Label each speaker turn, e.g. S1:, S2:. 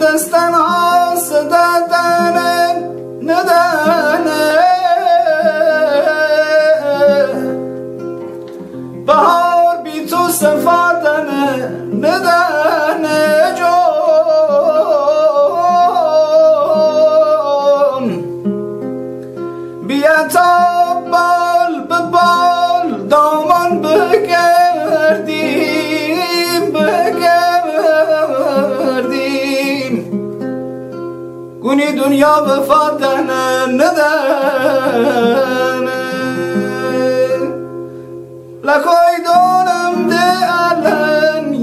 S1: دستن هاست دادن ندانه بهار بی تو سفادن ندانه جون بیا تا بال به بال دامان بگردیم گونی دنیا وفادن ندانه لکوی دونم ده الان